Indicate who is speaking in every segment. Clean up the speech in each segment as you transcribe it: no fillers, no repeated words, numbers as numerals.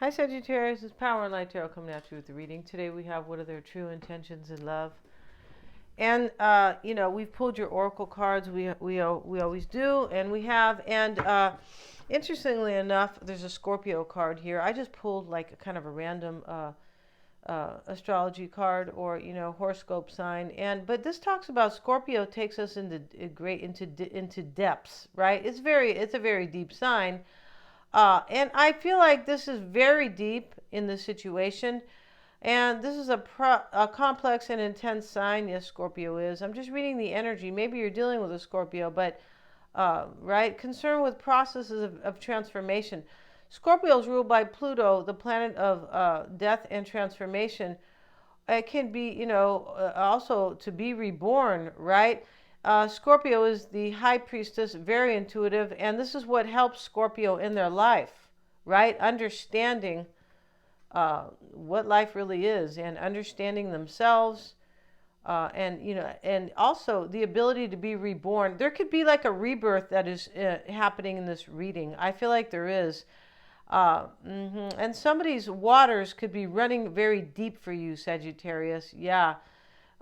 Speaker 1: Hi Sagittarius, it's Power and Light Tarot coming at you with the reading. Today we have what are their true intentions in love. And we've pulled your oracle cards. We always do, and we have. And interestingly enough, there's a Scorpio card here. I just pulled like a kind of a random astrology card or horoscope sign. But this talks about Scorpio takes us into depths, right? It's a very deep sign. And I feel like this is very deep in the situation. And this is a complex and intense sign. Yes, Scorpio is. I'm just reading the energy. Maybe you're dealing with a Scorpio, but, right? Concerned with processes of transformation. Scorpio is ruled by Pluto, the planet of death and transformation. It can be, also to be reborn, right? Scorpio is the high priestess, very intuitive, and this is what helps Scorpio in their life, right? Understanding what life really is and understanding themselves, and also the ability to be reborn. There could be like a rebirth that is happening in this reading. I feel like there is. And somebody's waters could be running very deep for you, Sagittarius. Yeah.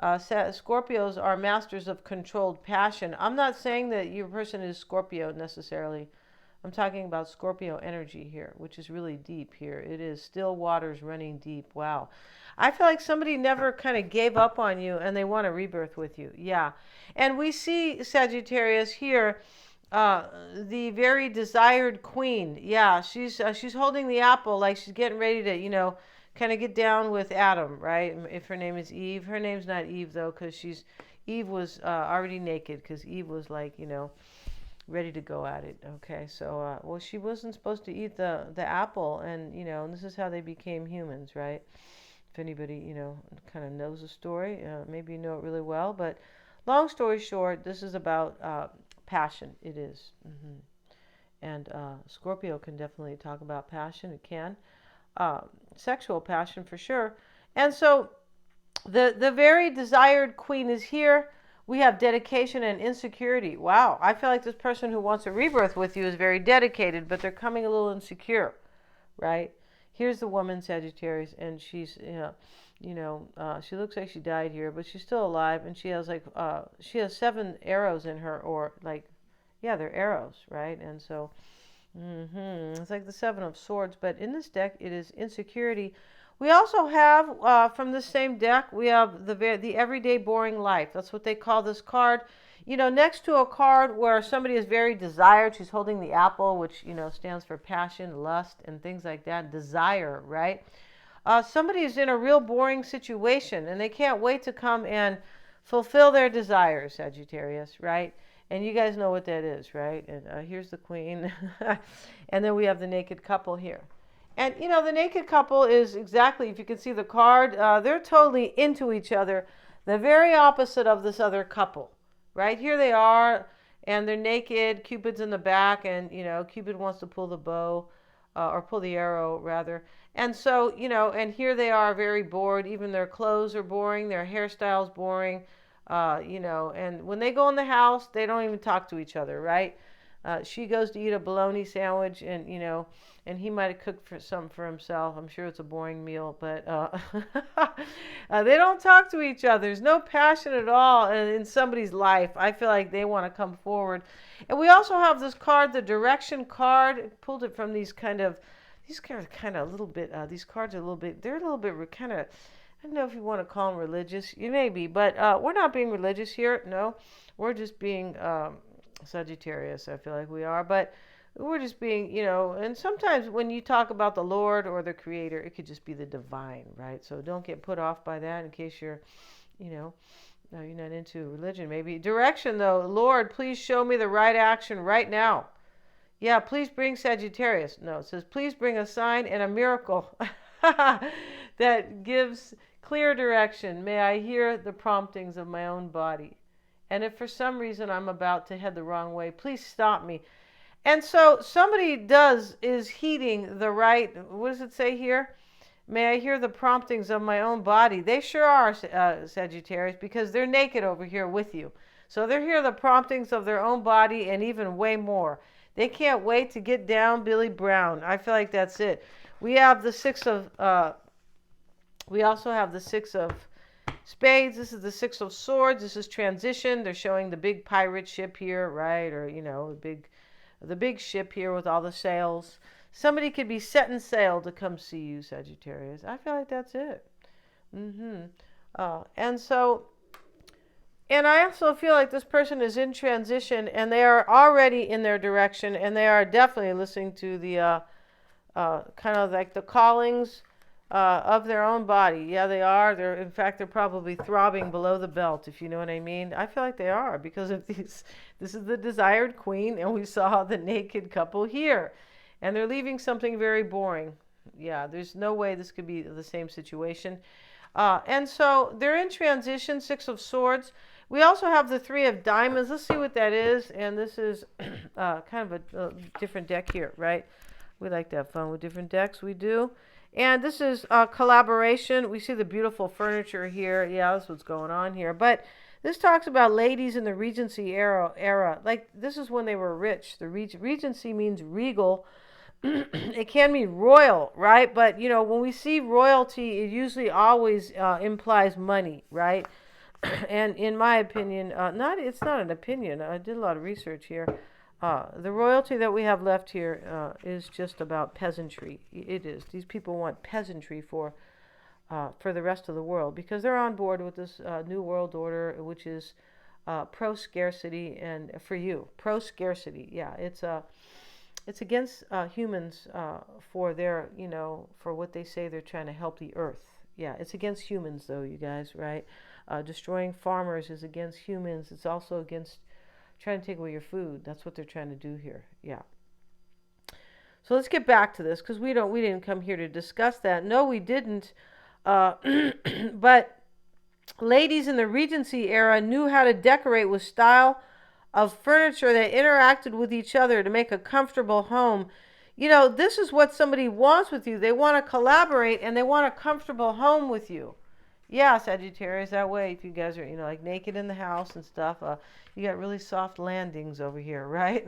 Speaker 1: Scorpios are masters of controlled passion. I'm not saying that your person is Scorpio necessarily. I'm talking about Scorpio energy here, which is really deep here. It is still waters running deep. Wow. I feel like somebody never kind of gave up on you and they want a rebirth with you. Yeah. And we see Sagittarius here, the very desired queen. Yeah, she's holding the apple like she's getting ready to, kind of get down with Adam, right? If her name is Eve. Her name's not Eve, though, because Eve was already naked, because Eve was like, ready to go at it. Okay, so, well, she wasn't supposed to eat the apple, and, and this is how they became humans, right? If anybody, kind of knows the story, maybe you know it really well, but long story short, this is about passion. It is. And Scorpio can definitely talk about passion. It can. Sexual passion for sure. And so the very desired queen is here. We have dedication and insecurity. Wow, I feel like this person who wants a rebirth with you is very dedicated, but they're coming a little insecure, right? Here's the woman, Sagittarius, and she's, she looks like she died here, but she's still alive, and she has she has 7 arrows in her, or like, yeah, they're arrows, right? And so, it's like the 7 of Swords, but in this deck, it is insecurity. We also have, from the same deck, we have the everyday boring life. That's what they call this card. Next to a card where somebody is very desired, she's holding the apple, which, stands for passion, lust, and things like that. Desire, right? Somebody is in a real boring situation, and they can't wait to come and fulfill their desires, Sagittarius, right? And you guys know what that is, right? And here's the queen. And then we have the naked couple here. And, the naked couple is exactly, if you can see the card, they're totally into each other. The very opposite of this other couple, right? Here they are, and they're naked. Cupid's in the back, and, Cupid wants to pull the bow, or pull the arrow, rather. And so, and here they are very bored. Even their clothes are boring. Their hairstyle's boring. And when they go in the house, they don't even talk to each other, right? She goes to eat a bologna sandwich, and and he might have cooked something for himself. I'm sure it's a boring meal, but they don't talk to each other. There's no passion at all in somebody's life. I feel like they want to come forward. And we also have this card, the direction card. I pulled it from these cards are a little bit, these cards are a little bit, they're a little bit kind of, I don't know if you want to call them religious. You may be, but we're not being religious here. No, we're just being Sagittarius. I feel like we are, but we're just being, and sometimes when you talk about the Lord or the Creator, it could just be the divine, right? So don't get put off by that in case you're, you're not into religion. Maybe direction, though. Lord, please show me the right action right now. Yeah, please bring Sagittarius. No, it says, please bring a sign and a miracle that gives clear direction. May I hear the promptings of my own body. And if for some reason I'm about to head the wrong way, please stop me. And so somebody is heeding the right, what does it say here? May I hear the promptings of my own body. They sure are, Sagittarius, because they're naked over here with you. So they're hearing the promptings of their own body and even way more. They can't wait to get down Billy Brown. I feel like that's it. We have the six of, we also have the six of spades. This is the six of swords. This is transition. They're showing the big pirate ship here, right? Or, the big ship here with all the sails. Somebody could be setting sail to come see you, Sagittarius. I feel like that's it. And so, and I also feel like this person is in transition and they are already in their direction and they are definitely listening to the kind of like the callings of their own body. Yeah, they are. In fact, they're probably throbbing below the belt, if you know what I mean. I feel like they are because of these. This is the desired queen, and we saw the naked couple here. And they're leaving something very boring. Yeah, there's no way this could be the same situation. And so they're in transition, Six of Swords. We also have the Three of Diamonds. Let's see what that is. And this is kind of a different deck here, right? We like to have fun with different decks. We do. And this is collaboration. We see the beautiful furniture here. Yeah, that's what's going on here. But this talks about ladies in the Regency era. Like, this is when they were rich. The Regency means regal. It can mean royal, right? But, when we see royalty, it usually always implies money, right? And in my opinion, it's not an opinion. I did a lot of research here. The royalty that we have left here is just about peasantry. It is. These people want peasantry for the rest of the world because they're on board with this new world order, which is pro-scarcity and for you. Pro-scarcity. Yeah, it's against humans for their, for what they say they're trying to help the earth. Yeah, it's against humans though, you guys, right? Destroying farmers is against humans. It's also against trying to take away your food. That's what they're trying to do here. Yeah. So let's get back to this because we didn't come here to discuss that. No, we didn't. But ladies in the Regency era knew how to decorate with style of furniture that interacted with each other to make a comfortable home. This is what somebody wants with you. They want to collaborate and they want a comfortable home with you. Yeah, Sagittarius, that way if you guys are, like naked in the house and stuff, you got really soft landings over here, right?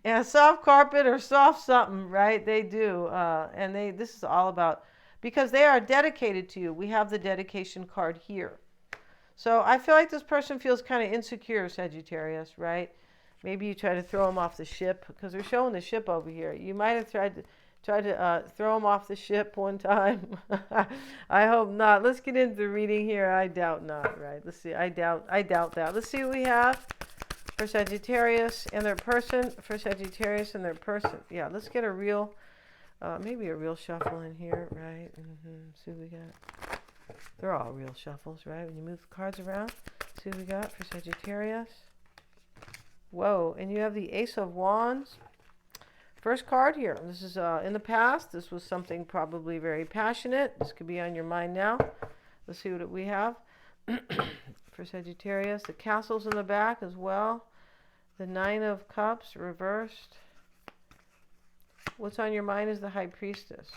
Speaker 1: And soft carpet or soft something, right? They do. And this is all about, because they are dedicated to you. We have the dedication card here. So I feel like this person feels kind of insecure, Sagittarius, right? Maybe you try to throw them off the ship because they're showing the ship over here. You might have tried to throw them off the ship one time. I hope not. Let's get into the reading here. I doubt not, right? Let's see. I doubt that. Let's see what we have for Sagittarius and their person. For Sagittarius and their person. Yeah, let's get a real, maybe a real shuffle in here, right? See what we got. They're all real shuffles, right? When you move the cards around, see what we got for Sagittarius. Whoa, and you have the Ace of Wands. First card here. This is in the past. This was something probably very passionate. This could be on your mind now. Let's see what we have for Sagittarius. The castles in the back as well. The Nine of Cups reversed. What's on your mind is the High Priestess.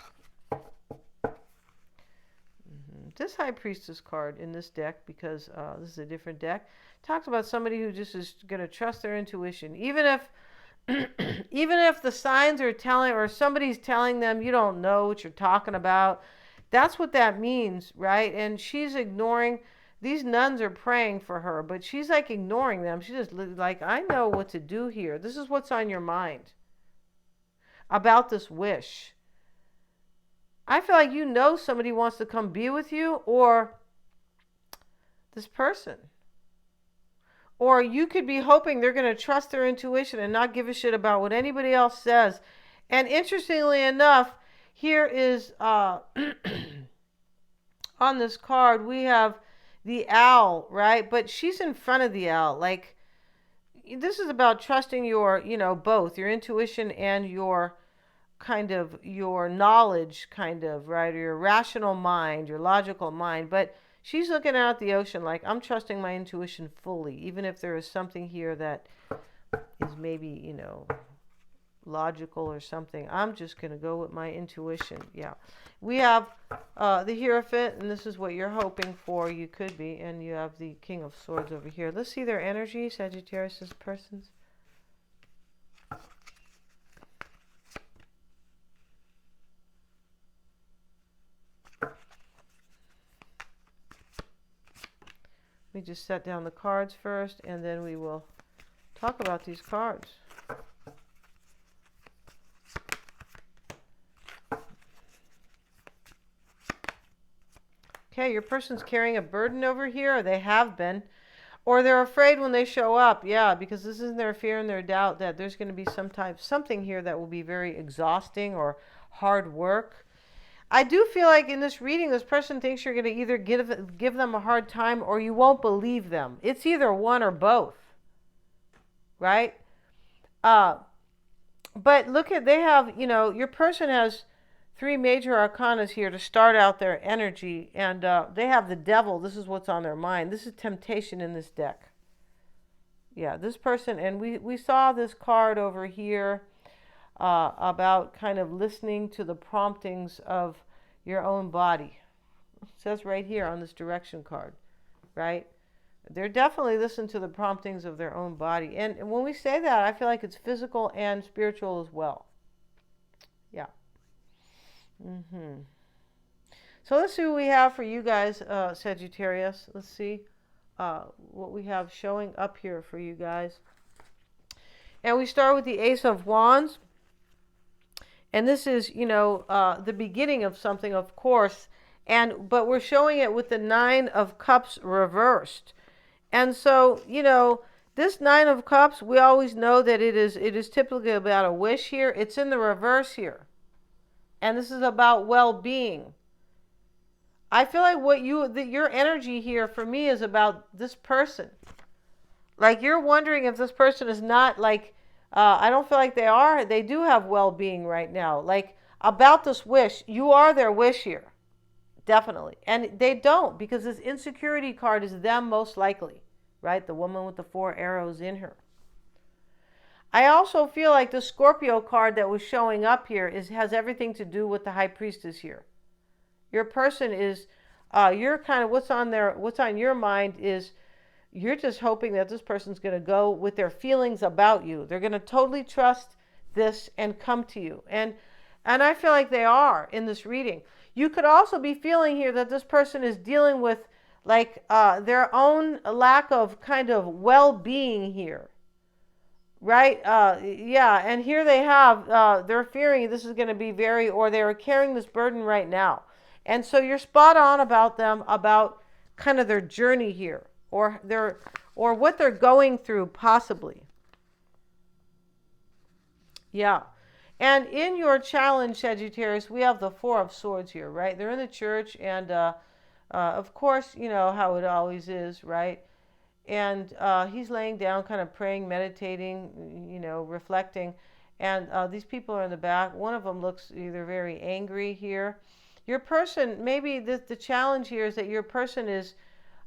Speaker 1: This High Priestess card in this deck, because this is a different deck, talks about somebody who just is going to trust their intuition. Even if the signs are telling, or somebody's telling them you don't know what you're talking about, that's what that means, right? And she's ignoring, these nuns are praying for her, but she's like ignoring them. She's just like, I know what to do here. This is what's on your mind about this wish. I feel like somebody wants to come be with you, or this person. Or you could be hoping they're going to trust their intuition and not give a shit about what anybody else says. And interestingly enough, here is, on this card, we have the owl, right? But she's in front of the owl. Like, this is about trusting your, both your intuition and your knowledge, right? Or your rational mind, your logical mind. But she's looking out at the ocean like, I'm trusting my intuition fully, even if there is something here that is maybe, logical or something. I'm just going to go with my intuition. Yeah. We have the Hierophant, and this is what you're hoping for. You could be. And you have the King of Swords over here. Let's see their energy, Sagittarius persons. Let me just set down the cards first, and then we will talk about these cards. Okay, your person's carrying a burden over here, or they have been. Or they're afraid when they show up, yeah, because this is their fear and their doubt that there's going to be something here that will be very exhausting or hard work. I do feel like in this reading, this person thinks you're going to either give them a hard time or you won't believe them. It's either one or both, right? But look at, they have, your person has 3 major arcanas here to start out their energy, and they have the devil. This is what's on their mind. This is temptation in this deck. Yeah, this person, and we saw this card over here about kind of listening to the promptings of your own body. It says right here on this direction card, right? They're definitely listening to the promptings of their own body. And when we say that, I feel like it's physical and spiritual as well. Yeah. So let's see what we have for you guys, Sagittarius. Let's see what we have showing up here for you guys. And we start with the Ace of Wands. And this is, the beginning of something, of course. But we're showing it with the 9 of Cups reversed. And so, this 9 of Cups, we always know that it is typically about a wish here. It's in the reverse here. And this is about well-being. I feel like your energy here for me is about this person. Like you're wondering if this person is not like, I don't feel like they are. They do have well-being right now. Like about this wish, you are their wish here. Definitely. And they don't, because this insecurity card is them most likely, right? The woman with the 4 arrows in her. I also feel like the Scorpio card that was showing up here has everything to do with the High Priestess here. Your person is, you're kind of, what's on your mind is you're just hoping that this person's going to go with their feelings about you. They're going to totally trust this and come to you. And I feel like they are in this reading. You could also be feeling here that this person is dealing with like their own lack of kind of well-being here. Right? Yeah. And here they have, they're fearing this is going to be or they're carrying this burden right now. And so you're spot on about them, about kind of their journey here or what they're going through possibly. Yeah. And in your challenge, Sagittarius, we have the 4 of Swords here, right? They're in the church and, of course, you know how it always is, right? And he's laying down, kind of praying, meditating, reflecting. And these people are in the back. One of them looks either very angry here. Your person, maybe the challenge here is that your person is,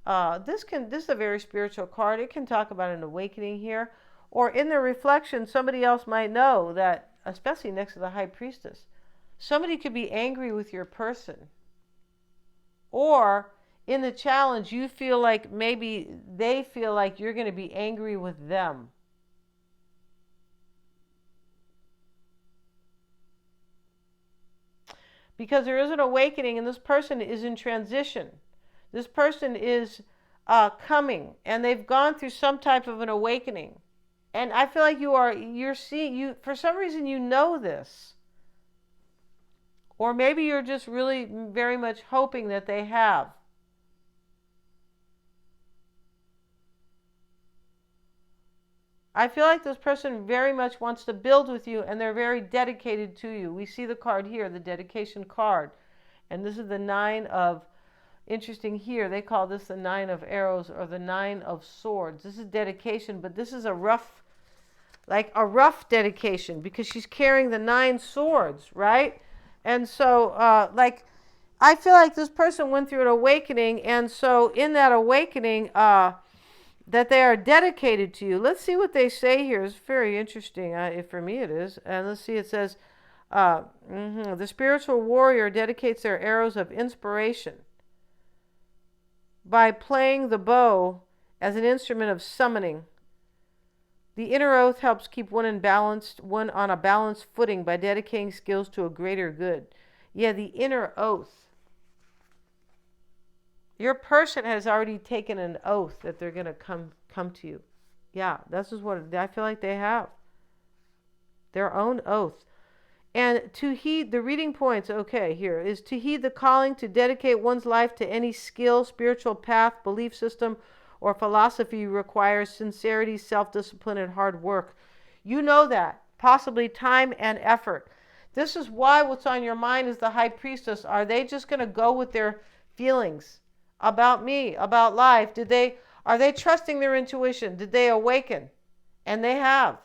Speaker 1: this is a very spiritual card. It can talk about an awakening here. Or in the reflection, somebody else might know that, especially next to the High Priestess, somebody could be angry with your person. Or in the challenge, you feel like maybe they feel like you're going to be angry with them. Because there is an awakening and this person is in transition. This person is coming and they've gone through some type of an awakening. And I feel like you're seeing, for some reason you know this. Or maybe you're just really very much hoping that they have. I feel like this person very much wants to build with you and they're very dedicated to you. We see the card here, the dedication card. And this is the 9 of, interesting here, they call this the 9 of arrows or the 9 of swords. This is dedication, but this is a rough dedication because she's carrying the 9 swords, right? And so, I feel like this person went through an awakening, and so in that awakening, that they are dedicated to you. Let's see what they say here. It's very interesting. For me it is. And let's see, it says, the spiritual warrior dedicates their arrows of inspiration by playing the bow as an instrument of summoning. The inner oath helps keep one on a balanced footing by dedicating skills to a greater good. Yeah, the inner oath. Your person has already taken an oath that they're going to come to you. Yeah, this is what I feel like they have. Their own oath. And to heed the reading points, okay, here is to heed the calling to dedicate one's life to any skill, spiritual path, belief system, or philosophy requires sincerity, self-discipline, and hard work. You know that. Possibly time and effort. This is why what's on your mind is the high priestess. Are they just going to go with their feelings about me, about life? Are they trusting their intuition? Did they awaken? And they have.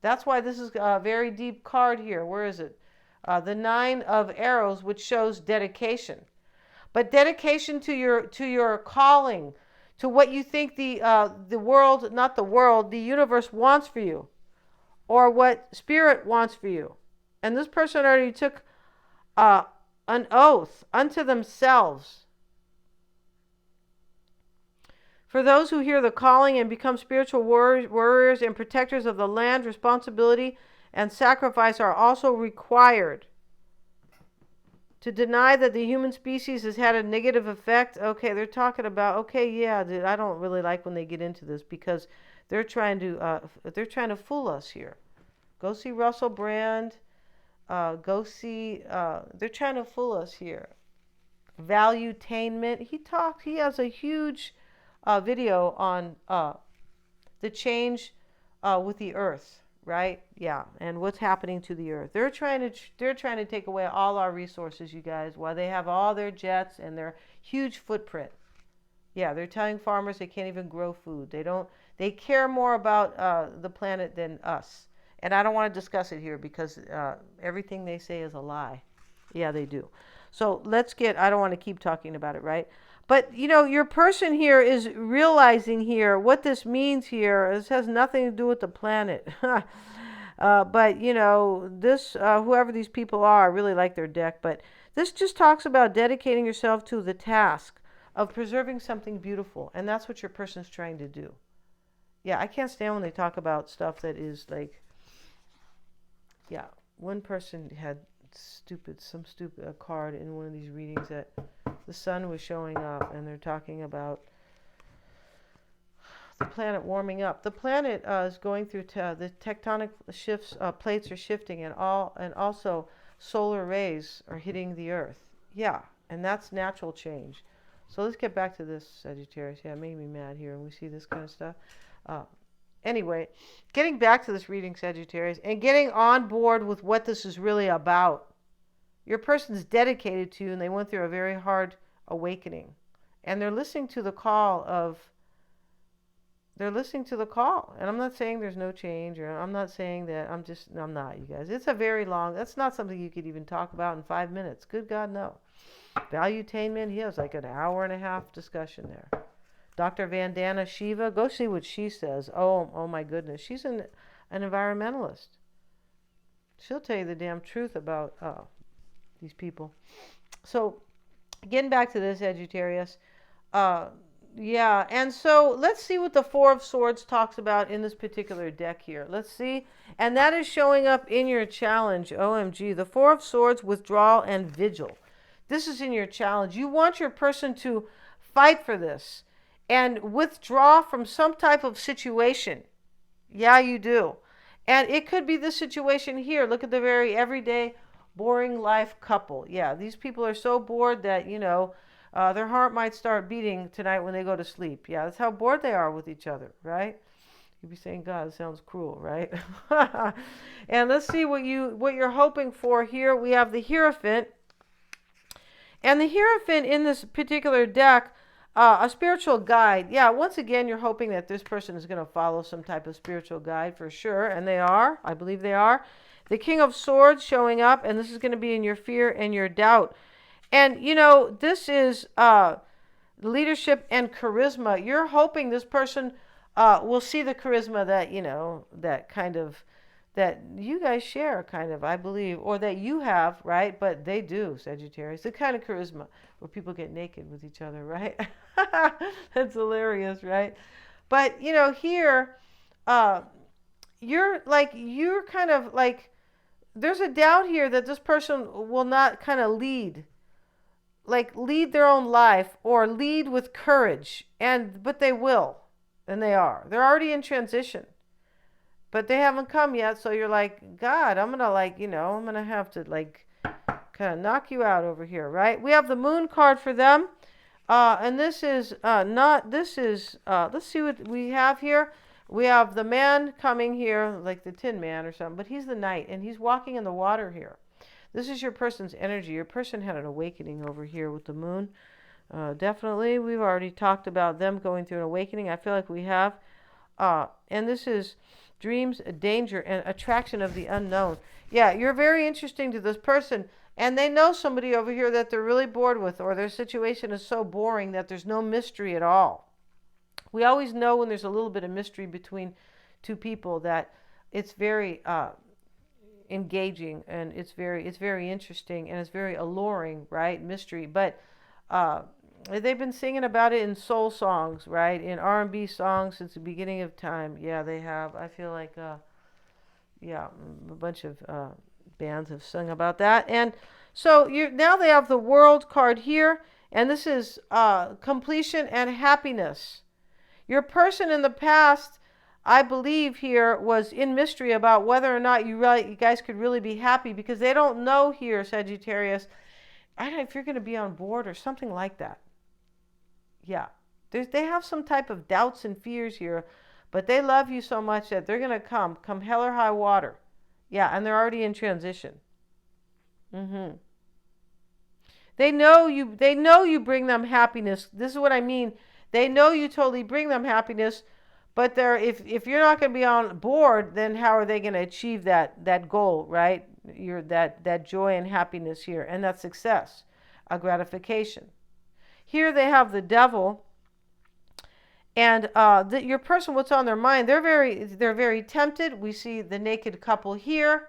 Speaker 1: That's why this is a very deep card here. Where is it? The Nine of Arrows, which shows dedication. But dedication to your calling, to what you think the world, not the world, the universe wants for you, or what spirit wants for you. And this person already took an oath unto themselves. For those who hear the calling and become spiritual warriors and protectors of the land, responsibility and sacrifice are also required. To deny that the human species has had a negative effect, okay, they're talking about, okay, yeah, dude, I don't really like when they get into this because they're trying to fool us here. Go see Russell Brand. They're trying to fool us here. Valuetainment. He has a huge video on the change with the earth, right? Yeah, and what's happening to the earth. They're trying to take away all our resources, you guys, while they have all their jets and their huge footprint. Yeah, they're telling farmers they can't even grow food. They care more about the planet than us. And I don't want to discuss it here because everything they say is a lie. Yeah, they do. So I don't want to keep talking about it, right? But, your person here is realizing here what this means here. This has nothing to do with the planet. But, whoever these people are, I really like their deck. But this just talks about dedicating yourself to the task of preserving something beautiful. And that's what your person's trying to do. Yeah, I can't stand when they talk about stuff that is like, yeah, one person had some stupid card in one of these readings that the sun was showing up, and they're talking about the planet warming up. The planet is going through the tectonic shifts. Plates are shifting, and also solar rays are hitting the Earth. Yeah, and that's natural change. So let's get back to this, Sagittarius. Yeah, it made me mad here, and we see this kind of stuff. Anyway, getting back to this reading, Sagittarius, and getting on board with what this is really about. Your person's dedicated to you, and they went through a very hard awakening. And they're listening to the call. And I'm not saying there's no change, or I'm not saying that I'm not, you guys. It's a very long, that's not something you could even talk about in 5 minutes. Good God, no. Valuetainment, he has like an hour and a half discussion there. Dr. Vandana Shiva, go see what she says. Oh my goodness. She's an environmentalist. She'll tell you the damn truth about these people. So, getting back to this, Sagittarius. Yeah, and so let's see what the Four of Swords talks about in this particular deck here. Let's see. And that is showing up in your challenge. OMG. The Four of Swords, withdrawal, and vigil. This is in your challenge. You want your person to fight for this and withdraw from some type of situation. Yeah, you do. And it could be this situation here. Look at the very everyday, boring life couple. Yeah, these people are so bored that, their heart might start beating tonight when they go to sleep. Yeah, that's how bored they are with each other, right? You'd be saying, God, it sounds cruel, right? And let's see what you're hoping for here. We have the Hierophant. And the Hierophant in this particular deck, a spiritual guide. Yeah, once again, you're hoping that this person is going to follow some type of spiritual guide for sure. And they are. I believe they are. The King of Swords showing up. And this is going to be in your fear and your doubt. And, this is leadership and charisma. You're hoping this person will see the charisma that you guys share, kind of, I believe, or that you have, right? But they do, Sagittarius. The kind of charisma where people get naked with each other, right? That's hilarious, right? But, here, you're kind of like, there's a doubt here that this person will not kind of lead like lead their own life or lead with courage, but they will, and they are. They're already in transition, but they haven't come yet. So you're like, God, I'm gonna I'm gonna have to like kind of knock you out over here, right? We have the Moon card for them, and this is not. This is let's see what we have here. We have the man coming here, like the Tin Man or something, but he's the Knight, and he's walking in the water here. This is your person's energy. Your person had an awakening over here with the Moon. Definitely, we've already talked about them going through an awakening. I feel like we have. And this is dreams, danger, and attraction of the unknown. Yeah, you're very interesting to this person. And they know somebody over here that they're really bored with, or their situation is so boring that there's no mystery at all. We always know when there's a little bit of mystery between two people that it's very engaging, and it's very interesting, and it's very alluring, right? Mystery. But they've been singing about it in soul songs, right? In R&B songs since the beginning of time. Yeah, they have. I feel like yeah, a bunch of bands have sung about that. And so now they have the World card here, and this is completion and happiness. Your person in the past, I believe here, was in mystery about whether or not you guys could really be happy, because they don't know here, Sagittarius, I don't know if you're going to be on board or something like that. Yeah, they have some type of doubts and fears here, but they love you so much that they're going to come hell or high water. Yeah, and they're already in transition. Mm-hmm. They know you. They know you bring them happiness. This is what I mean. They know you totally bring them happiness, but if you're not going to be on board, then how are they going to achieve that goal, right? That joy and happiness here, and that success, a gratification. Here they have the Devil, and your person, what's on their mind? They're very tempted. We see the naked couple here.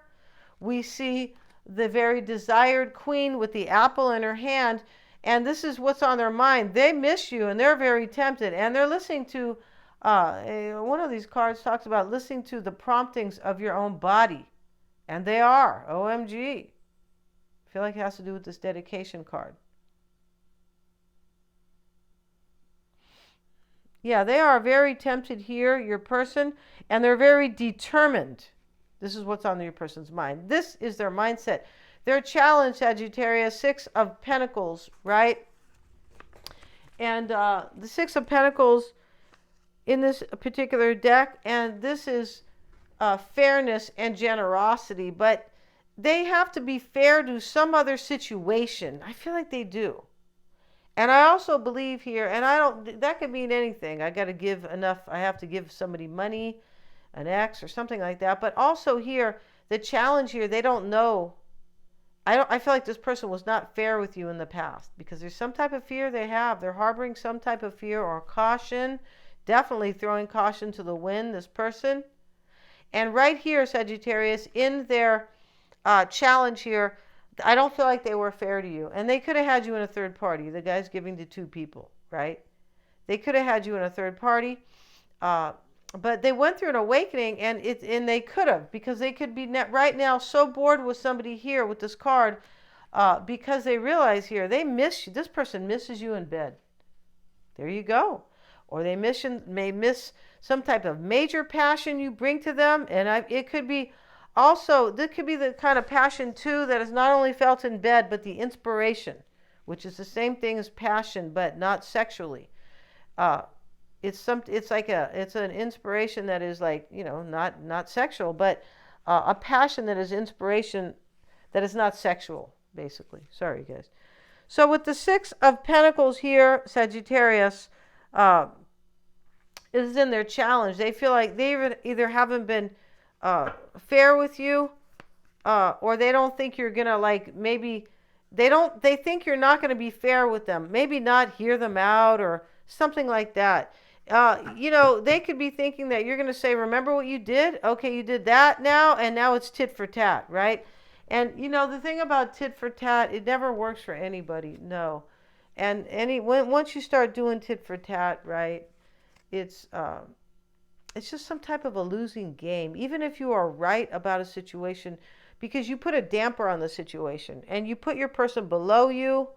Speaker 1: We see the very desired queen with the apple in her hand, and this is what's on their mind. They miss you, and they're very tempted, and they're listening to. One of these cards talks about listening to the promptings of your own body, and they are. OMG. I feel like it has to do with this dedication card. Yeah, they are very tempted here, your person, and they're very determined. This is what's on your person's mind. This is their mindset. Their challenge, Sagittarius, Six of Pentacles, right? And the Six of Pentacles in this particular deck, and this is fairness and generosity, but they have to be fair to some other situation. I feel like they do. And I also believe here, and that could mean anything. I got to give enough, I have to give somebody money, an ex or something like that. But also here, the challenge here, they don't know. I feel like this person was not fair with you in the past, because there's some type of fear they have. They're harboring some type of fear or caution, definitely throwing caution to the wind, this person. And right here, Sagittarius, in their challenge here, I don't feel like they were fair to you. And they could have had you in a third party. The guy's giving to two people, right? They could have had you in a third party. But they went through an awakening, and they could have, because they could be right now so bored with somebody here with this card, because they realize here, they miss you. This person misses you in bed. There you go. Or they may miss some type of major passion you bring to them. And it could be also, this could be the kind of passion too that is not only felt in bed, but the inspiration, which is the same thing as passion, but not sexually. It's an inspiration that is like, not sexual, but a passion that is inspiration that is not sexual, basically. Sorry, guys. So with the Six of Pentacles here, Sagittarius, is in their challenge. They feel like they either haven't been fair with you, or they don't think you're gonna they think you're not gonna be fair with them. Maybe not hear them out or something like that. They could be thinking that you're gonna say, remember what you did? Okay, you did that now, and now it's tit for tat, right? And the thing about tit for tat, it never works for anybody. No. And once you start doing tit for tat, right, it's just some type of a losing game, even if you are right about a situation, because you put a damper on the situation and you put your person below you,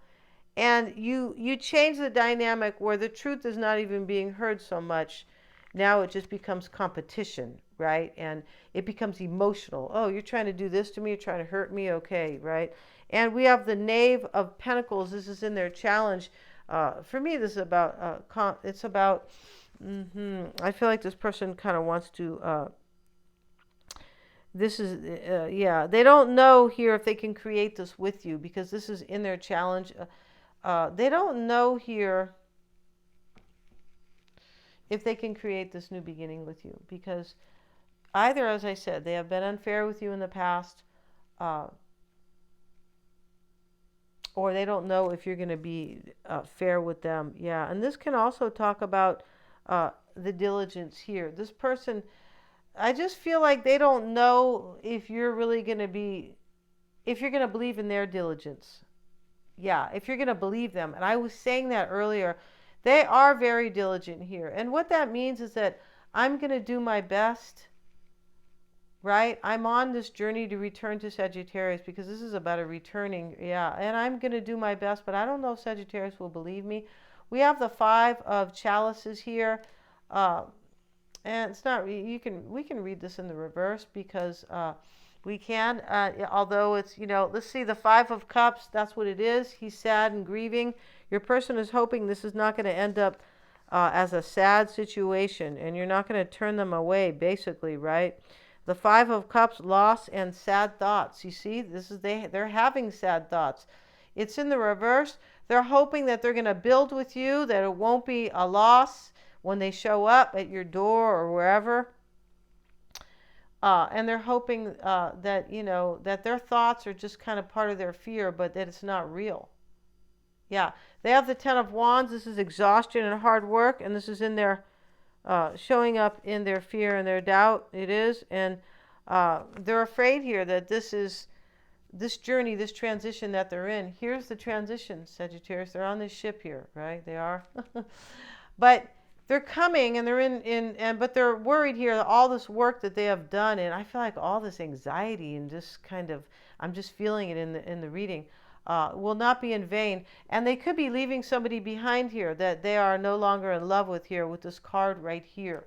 Speaker 1: And you change the dynamic where the truth is not even being heard so much. Now it just becomes competition, right? And it becomes emotional. Oh, you're trying to do this to me, you're trying to hurt me, okay, right? And we have the Knave of Pentacles. This is in their challenge. For me, this is about it's about I feel like this person kind of wants to this is yeah, they don't know here if they can create this with you, because this is in their challenge. They don't know here if they can create this new beginning with you, because either, as I said, they have been unfair with you in the past, uh, or they don't know if you're going to be fair with them. Yeah, and this can also talk about the diligence here. This person, I just feel like they don't know if you're really going to be, if you're going to believe in their diligence. Yeah, if you're going to believe them. And I was saying that earlier. They are very diligent here. And what that means is that I'm going to do my best, right? I'm on this journey to return to Sagittarius, because this is about a returning. Yeah, and I'm going to do my best, but I don't know if Sagittarius will believe me. We have the Five of Chalices here. And it's not, we can read this in the reverse, because we can, although it's, let's see, the Five of Cups, that's what it is. He's sad and grieving. Your person is hoping this is not going to end up as a sad situation, and you're not going to turn them away, basically, right? The Five of Cups, loss and sad thoughts. You see, this is they're having sad thoughts. It's in the reverse. They're hoping that they're going to build with you, that it won't be a loss when they show up at your door or wherever. And they're hoping that, that their thoughts are just kind of part of their fear, but that it's not real. Yeah, they have the Ten of Wands. This is exhaustion and hard work, and this is in their showing up in their fear and their doubt. It is, and they're afraid here that this journey, this transition that they're in. Here's the transition, Sagittarius. They're on this ship here, right? They are, but they're coming, and they're but they're worried here, all this work that they have done, and I feel like all this anxiety and just kind of, I'm just feeling it in the reading, will not be in vain. And they could be leaving somebody behind here that they are no longer in love with here, with this card right here.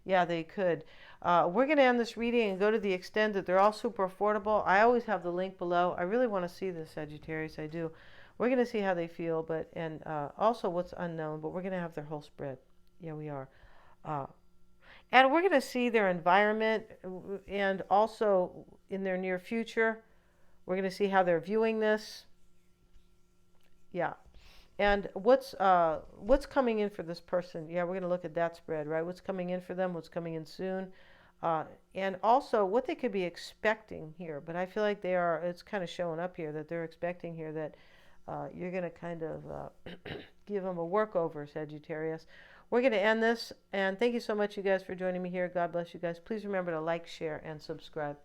Speaker 1: Yeah, they could. We're going to end this reading and go to the extended. They're all super affordable. I always have the link below. I really want to see this, Sagittarius. I do. We're going to see how they feel, and also what's unknown, but we're going to have their whole spread. Yeah, we are. And we're going to see their environment, and also in their near future. We're going to see how they're viewing this. Yeah. And what's coming in for this person? Yeah, we're going to look at that spread, right? What's coming in for them? What's coming in soon? And also what they could be expecting here. But I feel like it's kind of showing up here that they're expecting here that you're going to kind of give them a workover, Sagittarius. We're going to end this, and thank you so much, you guys, for joining me here. God bless you guys. Please remember to like, share, and subscribe.